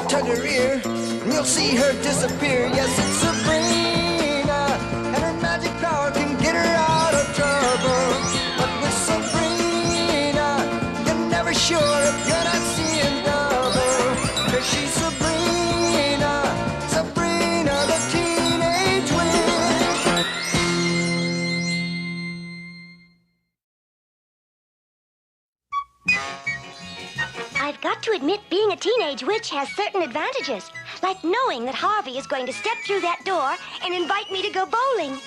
tug her ear, and you'll see her disappear. Yes, it's Sabrina, and her magic power can get her out of trouble. But with Sabrina, you're never sure if you're not seeing double. 'Cause she's Sabrina, Sabrina the Teenage Witch. I've got to admit, being a teenage witch has certain advantages, like knowing that Harvey is going to step through that door and invite me to go bowling.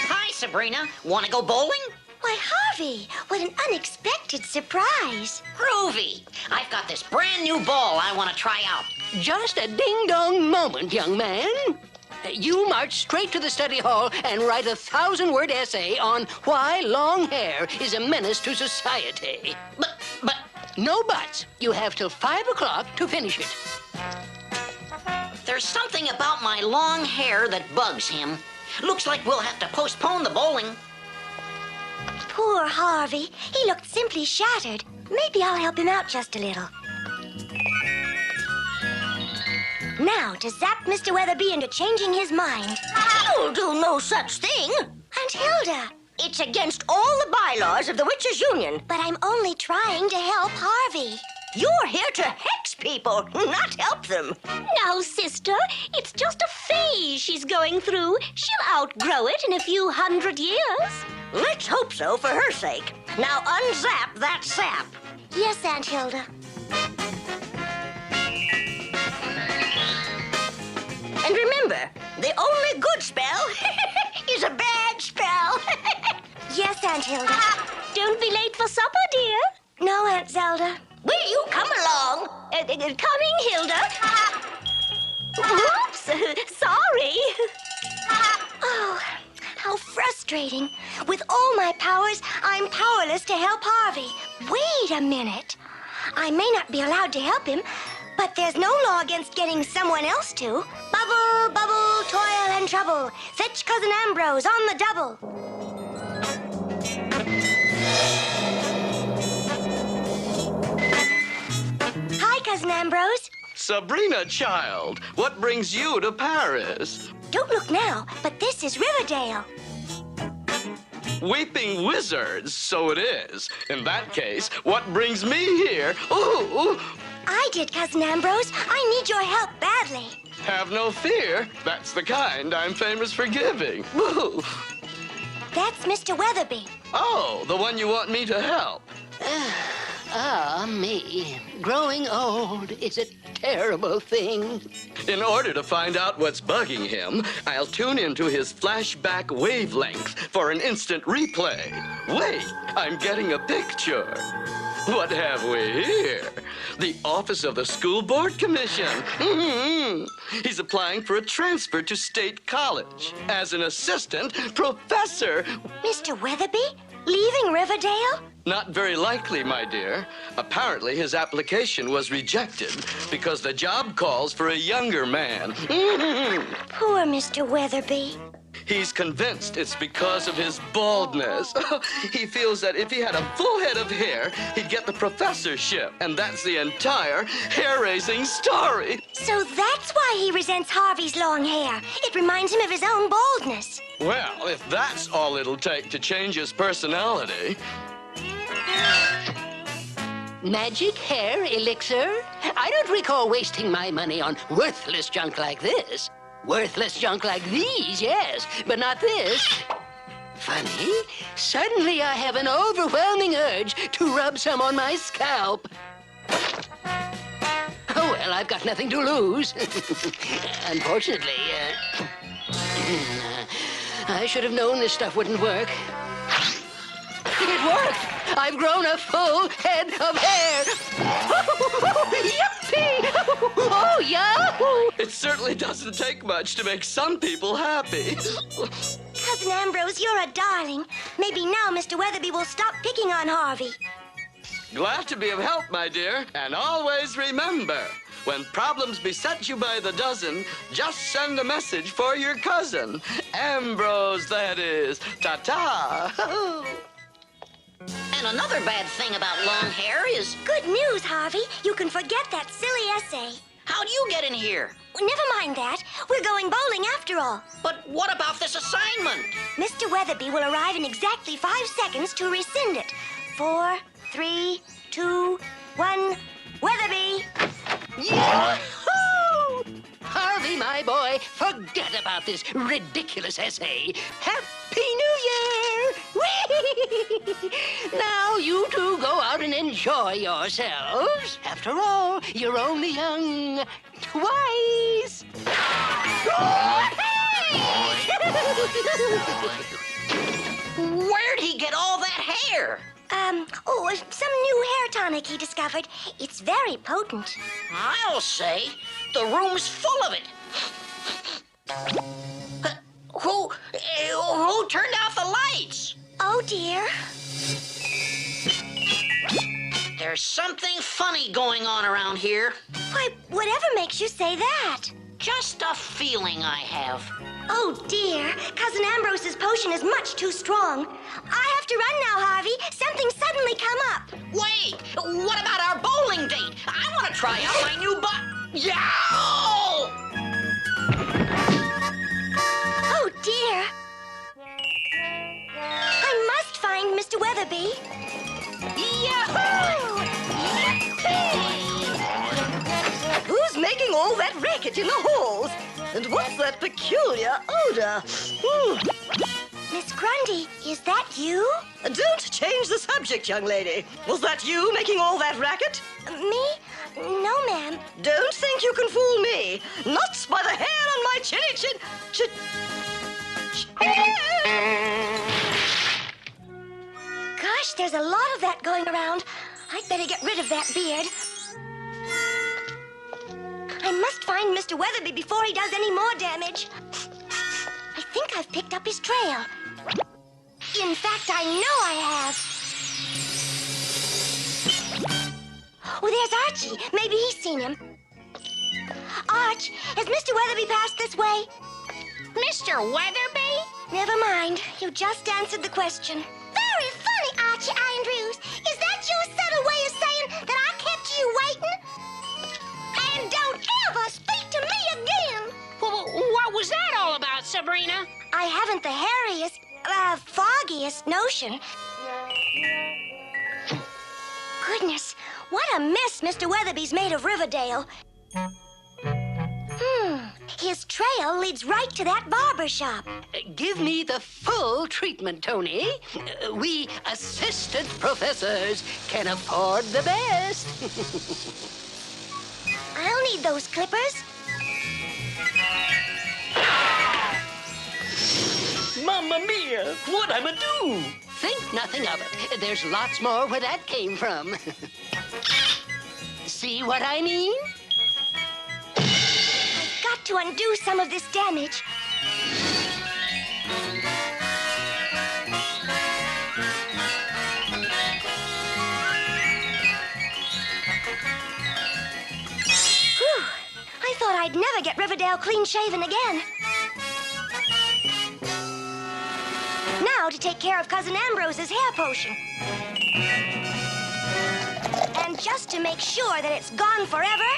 Hi, Sabrina. Want to go bowling? Why, Harvey, what an unexpected surprise. Groovy. I've got this brand new ball I want to try out. Just a ding-dong moment, young man. You march straight to the study hall and write a 1,000-word essay on why long hair is a menace to society. But... No buts. You have till 5 o'clock to finish it. There's something about my long hair that bugs him. Looks like we'll have to postpone the bowling. Poor Harvey. He looked simply shattered. Maybe I'll help him out just a little. Now, to zap Mr. Weatherby into changing his mind. You'll do no such thing. Aunt Hilda. It's against all the bylaws of the Witches' Union. But I'm only trying to help Harvey. You're here to hex people, not help them. Now, sister, it's just a phase she's going through. She'll outgrow it in a few 100 years. Let's hope so for her sake. Now unzap that sap. Yes, Aunt Hilda. And remember, the only good spell is a bad spell. Yes, Aunt Hilda. Don't be late for supper, dear. No, Aunt Zelda. Will you come along? Coming, Hilda. Oops, sorry. Oh, how frustrating. With all my powers, I'm powerless to help Harvey. Wait a minute. I may not be allowed to help him, but there's no law against getting someone else to. Bubble, bubble, toil and trouble. Fetch Cousin Ambrose on the double. Hi, Cousin Ambrose. Sabrina, child, what brings you to Paris? Don't look now, but this is Riverdale. Weeping wizards, so it is. In that case, what brings me here? Ooh! I did, Cousin Ambrose. I need your help badly. Have no fear. That's the kind I'm famous for giving. Woo! That's Mr. Weatherby. Oh, the one you want me to help. Me. Growing old is a terrible thing. In order to find out what's bugging him, I'll tune into his flashback wavelength for an instant replay. Wait, I'm getting a picture. What have we here? The Office of the School Board Commission. He's applying for a transfer to State College as an assistant professor. Mr. Weatherby? Leaving Riverdale? Not very likely, my dear. Apparently, his application was rejected because the job calls for a younger man. Poor Mr. Weatherby. He's convinced it's because of his baldness. He feels that if he had a full head of hair, he'd get the professorship. And that's the entire hair-raising story. So that's why he resents Harvey's long hair. It reminds him of his own baldness. Well, if that's all it'll take to change his personality. Magic hair elixir? I don't recall wasting my money on worthless junk like this. Worthless junk like these, yes, but not this. Funny, suddenly I have an overwhelming urge to rub some on my scalp. Oh, well, I've got nothing to lose. Unfortunately, I should have known this stuff wouldn't work. It worked! I've grown a full head of hair! Yippee! Oh, yahoo! It certainly doesn't take much to make some people happy. Cousin Ambrose, you're a darling. Maybe now Mr. Weatherby will stop picking on Harvey. Glad to be of help, my dear. And always remember, when problems beset you by the dozen, just send a message for your cousin. Ambrose, that is. Ta-ta! And another bad thing about long hair is, Good news, Harvey. You can forget that silly essay. how'd you get in here? Never mind that. We're going bowling after all. But what about this assignment? Mr. Weatherby will arrive in exactly 5 seconds to rescind it. 4, 3, 2, 1. Weatherby! Yahoo! Harvey, my boy, forget about this ridiculous essay. Happy New Year! Whee! Now you two go out and enjoy yourselves. After all, you're only young twice. Where'd he get all that hair? Some new hair tonic he discovered. It's very potent. I'll say, the room's full of it. Who turned out the lights? Oh, dear. There's something funny going on around here. Why, whatever makes you say that? Just a feeling I have. Oh, dear. Cousin Ambrose's potion is much too strong. I have to run now, Harvey. Something suddenly come up. Wait, what about our bowling date? I want to try out my new Yow! Oh, dear. I must find Mr. Weatherby. Yahoo! Who's making all that racket in the halls? And what's that peculiar odor? Miss Grundy, is that you? Don't change the subject, young lady. Was that you making all that racket? Me? No, ma'am. Don't think you can fool me. Not by the hair on my chin. Gosh, there's a lot of that going around. I'd better get rid of that beard. I must find Mr. Weatherby before he does any more damage. I think I've picked up his trail. In fact, I know I have. Oh, there's Archie. Maybe he's seen him. Arch, has Mr. Weatherby passed this way? Mr. Weatherby? Never mind. You just answered the question. Very funny, Archie Andrews. Is that your subtle way of saying that I kept you waiting? And don't ever speak to me again. What was that all about, Sabrina? I haven't the hairiest, foggiest notion. Goodness, what a mess Mr. Weatherby's made of Riverdale. His trail leads right to that barber shop. Give me the full treatment, Tony. We assistant professors can afford the best. I'll need those clippers. Mamma mia! What I'ma do? Think nothing of it. There's lots more where that came from. See what I mean? I've got to undo some of this damage. Whew. I thought I'd never get Riverdale clean-shaven again. Now to take care of Cousin Ambrose's hair potion. And just to make sure that it's gone forever,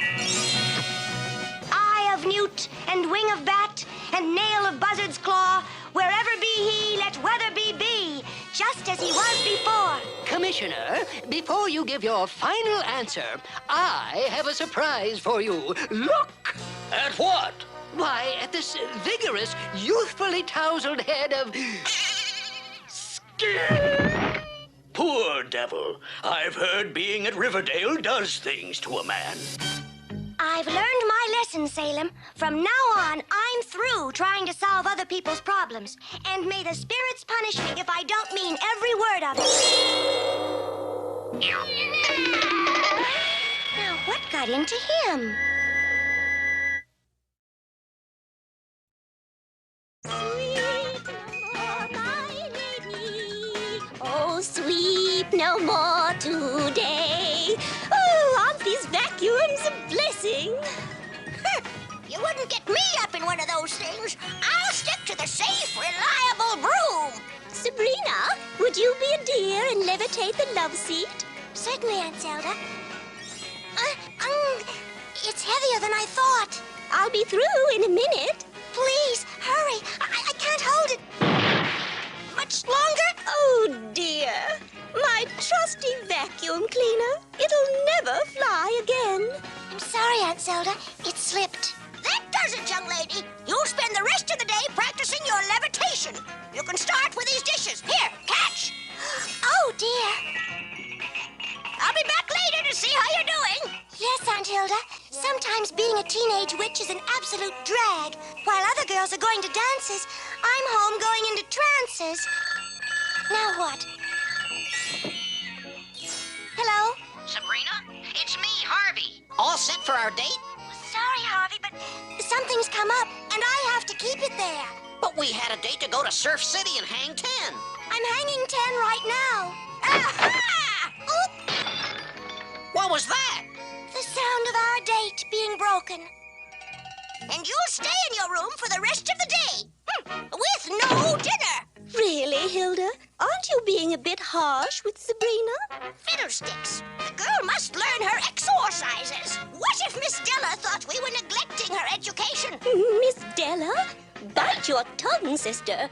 eye of newt and wing of bat and nail of buzzard's claw, wherever be he, let Weatherby be, just as he was before. Commissioner, before you give your final answer, I have a surprise for you. Look! At what? Why, at this vigorous, youthfully tousled head of... Poor devil. I've heard being at Riverdale does things to a man. I've learned my lesson, Salem. From now on, I'm through trying to solve other people's problems. And may the spirits punish me if I don't mean every word of it. Now, what got into him? Sweep no more today. Oh, aren't these vacuums a blessing? You wouldn't get me up in one of those things. I'll stick to the safe, reliable broom. Sabrina, would you be a dear and levitate the love seat? Certainly, Aunt Zelda. It's heavier than I thought. I'll be through in a minute. Please, hurry. I can't hold it much longer. Oh, dear. My trusty vacuum cleaner. It'll never fly again. I'm sorry, Aunt Zelda. It slipped. That does it, young lady. You'll spend the rest of the day practicing your levitation. You can start with these dishes. Here, catch. Oh, dear. I'll be back later to see how you're doing. Yes, Aunt Hilda. Sometimes being a teenage witch is an absolute drag. While other girls are going to dances, I'm home going into trances. Now what? Hello? Sabrina, it's me, Harvey. All set for our date? Sorry, Harvey, but something's come up, and I have to keep it there. But we had a date to go to Surf City and hang 10. I'm hanging 10 right now. Aha! Oop! What was that? The sound of our date being broken. And you'll stay in your room for the rest of the day. With no dinner. Really, Hilda? Aren't you being a bit harsh with Sabrina? Fiddlesticks. The girl must learn her exorcises. What if Miss Della thought we were neglecting her education? Miss Della? Bite your tongue, sister.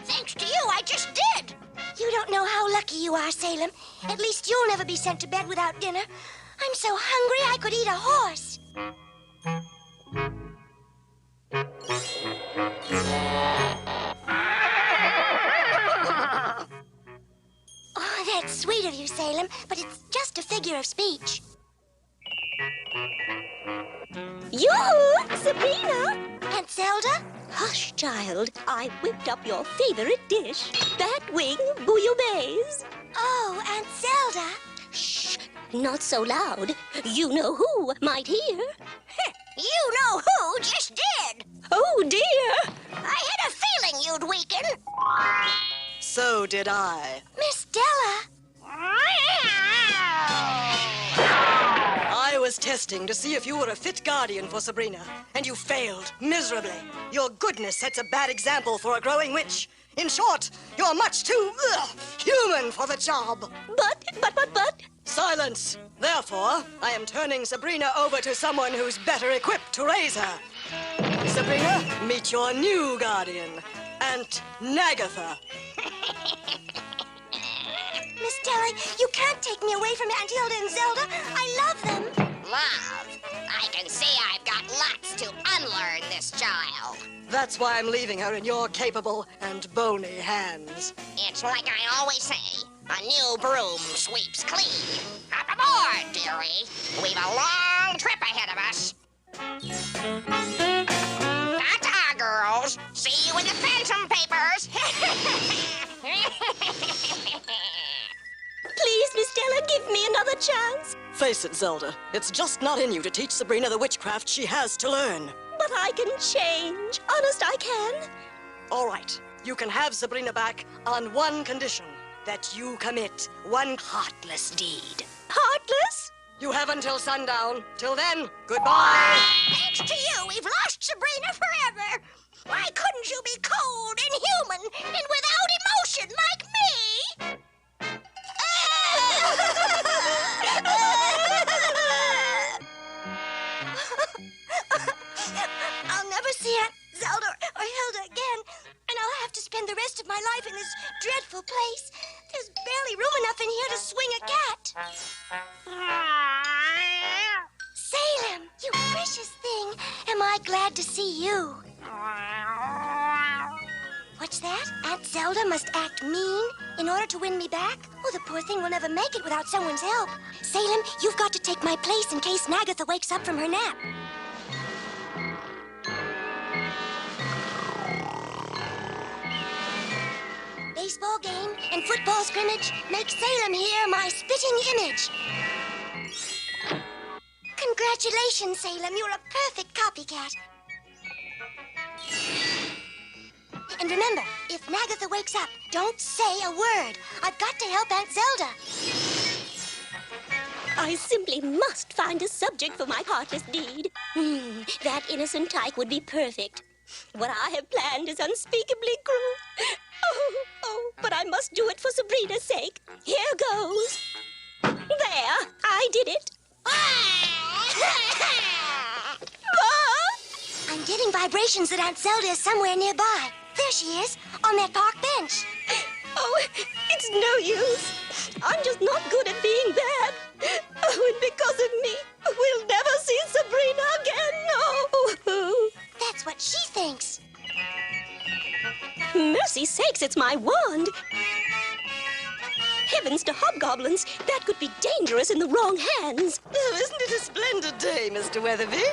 Thanks to you, I just did. You don't know how lucky you are, Salem. At least you'll never be sent to bed without dinner. I'm so hungry I could eat a horse. Oh, that's sweet of you, Salem, but it's just a figure of speech. Yoo-hoo, Sabrina! Aunt Zelda? Hush, child. I whipped up your favorite dish, Batwing bouillabaisse. Oh, Aunt Zelda. Shh, not so loud. You know who might hear. You know who just did. Oh, dear. I had a feeling you'd weaken. So did I. Miss Della. I was testing to see if you were a fit guardian for Sabrina, and you failed miserably. Your goodness sets a bad example for a growing witch. In short, you're much too human for the job. But. Silence. Therefore, I am turning Sabrina over to someone who's better equipped to raise her. Sabrina, meet your new guardian, Aunt Nagatha. Miss Della, you can't take me away from Aunt Hilda and Zelda. I love them. Love. I can see I've got lots to unlearn this child. That's why I'm leaving her in your capable and bony hands. It's like I always say, a new broom sweeps clean. Up aboard, dearie. We've a long trip ahead of us. Ta-ta, girls. See you in the Phantom Papers. Please, Miss Della, give me another chance. Face it, Zelda. It's just not in you to teach Sabrina the witchcraft she has to learn. But I can change. Honest, I can. All right. You can have Sabrina back on one condition. That you commit one heartless deed. Heartless? You have until sundown. Till then, goodbye. Thanks to you, we've lost Sabrina forever. Why couldn't you be cold and human and without emotion like me? I'll never see Aunt Zelda or Hilda again, and I'll have to spend the rest of my life in this dreadful place. There's barely room enough in here to swing a cat. Salem, you precious thing. Am I glad to see you? What's that? Aunt Zelda must act mean in order to win me back? Oh, the poor thing will never make it without someone's help. Salem, you've got to take my place in case Nagatha wakes up from her nap. Baseball game and football scrimmage make Salem here my spitting image. Congratulations, Salem. You're a perfect copycat. And remember, if Nagatha wakes up, don't say a word. I've got to help Aunt Zelda. I simply must find a subject for my heartless deed. That innocent tyke would be perfect. What I have planned is unspeakably cruel. Oh. for Sabrina's sake. Here goes. There, I did it. I'm getting vibrations that Aunt Zelda is somewhere nearby. There she is, on that park bench. Oh, it's no use. I'm just not good at being bad. Oh, and because of me, we'll never see Sabrina again. Oh. That's what she thinks. Mercy sakes, it's my wand. Heavens to hobgoblins, that could be dangerous in the wrong hands. Oh, isn't it a splendid day, Mr. Weatherby?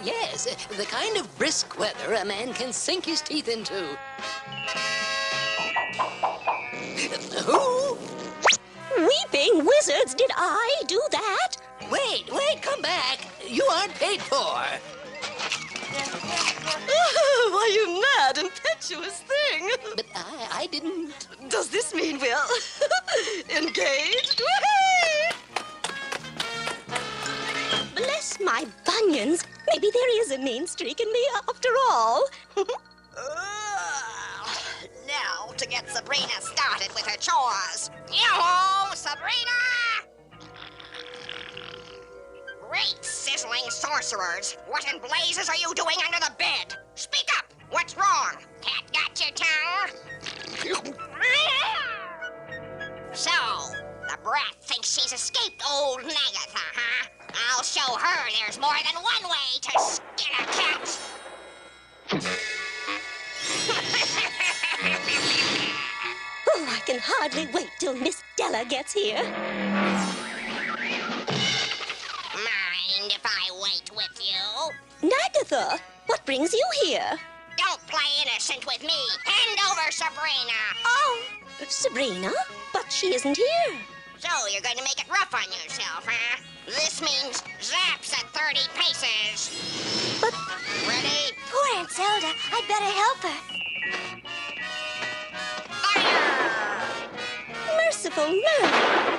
Yes, the kind of brisk weather a man can sink his teeth into. Who? Weeping wizards, did I do that? Wait, come back. You aren't paid for. Oh, why, you mad, impetuous thing. But I didn't. Does this mean we're engaged? Bless my bunions. Maybe there is a mean streak in me after all. Now to get Sabrina started with her chores. Yo-ho, Sabrina! Great sizzling sorcerers! What in blazes are you doing under the bed? Speak up! What's wrong? Cat got your tongue? So, the brat thinks she's escaped old Nagatha, huh? I'll show her there's more than one way to skin a cat! Oh, I can hardly wait till Miss Della gets here. Mind if I wait with you? Nagatha, what brings you here? Don't play innocent with me. Hand over Sabrina. Oh, Sabrina? But she isn't here. So you're going to make it rough on yourself, huh? This means zaps at 30 paces. But Ready? Poor Aunt Zelda. I'd better help her. Fire! merciful murder.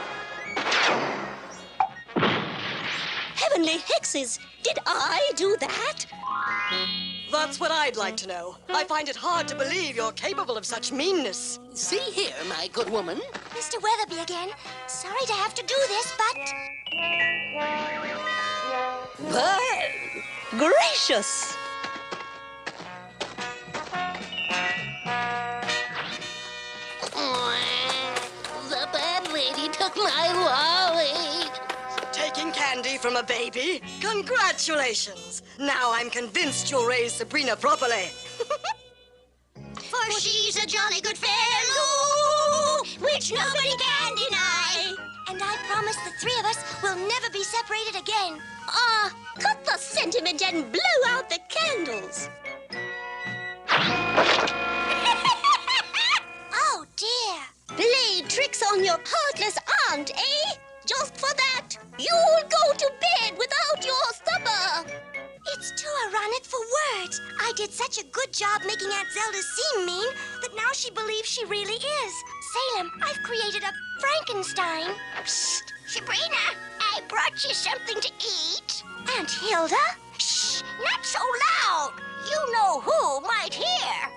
Heavenly hexes, did I do that? That's what I'd like to know. I find it hard to believe you're capable of such meanness. See here, my good woman. Mr. Weatherby again. Sorry to have to do this, but... Gracious! The bad lady took my Wally. Taking candy from a baby? Congratulations! Now I'm convinced you'll raise Sabrina properly. For she's a jolly good fellow, which nobody can deny. And I promise the three of us will never be separated again. Cut the sentiment and blow out the candles. Oh, dear. Play tricks on your heartless aunt, eh? Just for that, you'll go to bed without your supper. It's too ironic for words. I did such a good job making Aunt Zelda seem mean that now she believes she really is. Salem, I've created a Frankenstein. Psst, Sabrina, I brought you something to eat. Aunt Hilda? Shh, not so loud. You know who might hear.